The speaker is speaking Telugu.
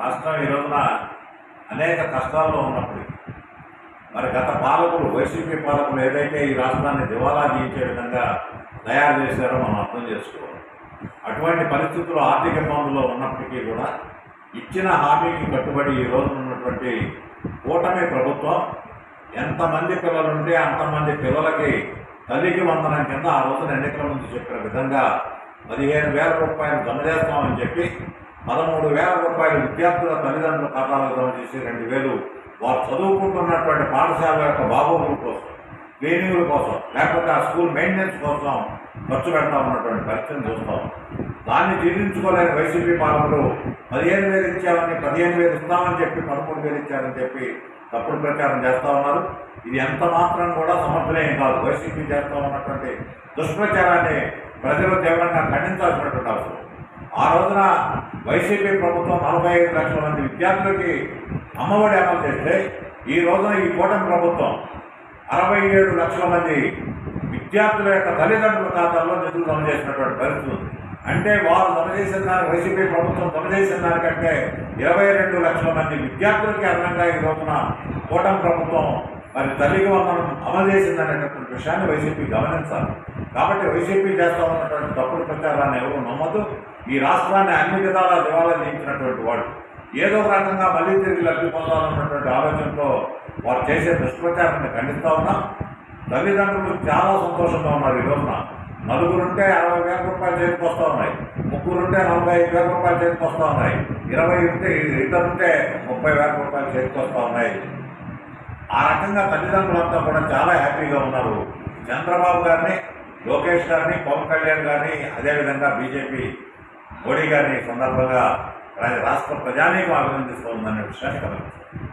రాష్ట్రం ఈ రోజున అనేక కష్టాల్లో ఉన్నప్పుడు మరి గత పాలకులు వైసీపీ పాలకులు ఏదైతే ఈ రాష్ట్రాన్ని దివాలా తీయించే విధంగా తయారు చేశారో మనం అర్థం చేసుకోవాలి. అటువంటి పరిస్థితులు ఆర్థిక ఇబ్బందుల్లో ఉన్నప్పటికీ కూడా ఇచ్చిన హామీకి కట్టుబడి ఈ రోజున ఉన్నటువంటి కూటమి ప్రభుత్వం ఎంతమంది పిల్లలుంటే అంతమంది పిల్లలకి తల్లికి వందనం కింద ఆ రోజున ఎన్నికల ముందు చెప్పిన విధంగా 15,000 రూపాయలు జమ చేస్తామని చెప్పి 13,000 రూపాయలు విద్యార్థుల తల్లిదండ్రుల ఖాతాలకు జమ చేసి 2,000 వారు చదువుకుంటున్నటువంటి పాఠశాల యొక్క బాగోగుల కోసం, క్లీనింగ్ల కోసం, లేకపోతే ఆ స్కూల్ మెయింటెనెన్స్ కోసం ఖర్చు పెడతా ఉన్నటువంటి పరిస్థితిని చూస్తాం. దాన్ని జీర్ణించుకోలేని వైసీపీ పాలకులు 15,000 ఇచ్చామని 15,000 ఇస్తామని చెప్పి 13,000 ఇచ్చారని చెప్పి తప్పుడు ప్రచారం చేస్తూ ఉన్నారు. ఇది ఎంత మాత్రం కూడా సమర్థనీయం కాదు. వైసీపీ చేస్తూ ఉన్నటువంటి దుష్ప్రచారాన్ని ప్రజలు తీవ్రంగా ఖండించాల్సినటువంటి అవసరం. ఆ రోజున వైసీపీ ప్రభుత్వం 45 లక్షల మంది విద్యార్థులకి అమ్మఒడి అమలు చేస్తే ఈ రోజున ఈ కూటమి ప్రభుత్వం 67 లక్షల మంది విద్యార్థుల యొక్క తల్లిదండ్రుల ఖాతాల్లో నిధులు జమ చేసినటువంటి పరిస్థితి ఉంది. అంటే వారు జమ చేసిన దానికి వైసీపీ ప్రభుత్వం జమ చేసిన దానికంటే 22 లక్షల మంది విద్యార్థులకి అదనంగా ఈ రోజున కూటమి ప్రభుత్వం మరి తల్లికి వందనం అమలు చేసిందనేటటువంటి విషయాన్ని వైసీపీ గమనించాలి. కాబట్టి వైసీపీ చేస్తూ ఉన్నటువంటి తప్పుడు ప్రచారాన్ని ఎవరు నమ్మద్దు. ఈ రాష్ట్రాన్ని అన్ని విధాలా దివాలా చేయించినటువంటి వాడు ఏదో ఒక రకంగా మళ్ళీ తిరిగి లబ్ధి పొందాలన్నటువంటి ఆలోచనతో వారు చేసే దుష్ప్రచారాన్ని ఖండిస్తూ ఉన్నాం. తల్లిదండ్రులు చాలా సంతోషంగా ఉన్నారు. ఈ రోజున నలుగురుంటే 60,000 రూపాయలు చేతికి వస్తూ ఉన్నాయి, ముగ్గురుంటే 45,000 రూపాయలు చేతికి వస్తూ ఉన్నాయి, 20 ఉంటే ఇద్దరుంటే 30,000 రూపాయలు చేతికి వస్తూ ఉన్నాయి. ఆ రకంగా తల్లిదండ్రులంతా కూడా చాలా హ్యాపీగా ఉన్నారు. చంద్రబాబు గారిని, లోకేష్ గారిని, పవన్ కళ్యాణ్ గారిని, అదేవిధంగా బీజేపీ మోడీ గారిని సందర్భంగా రాష్ట్ర ప్రజానీకం అభినందిస్తోందనే విషయాన్ని గమనించారు.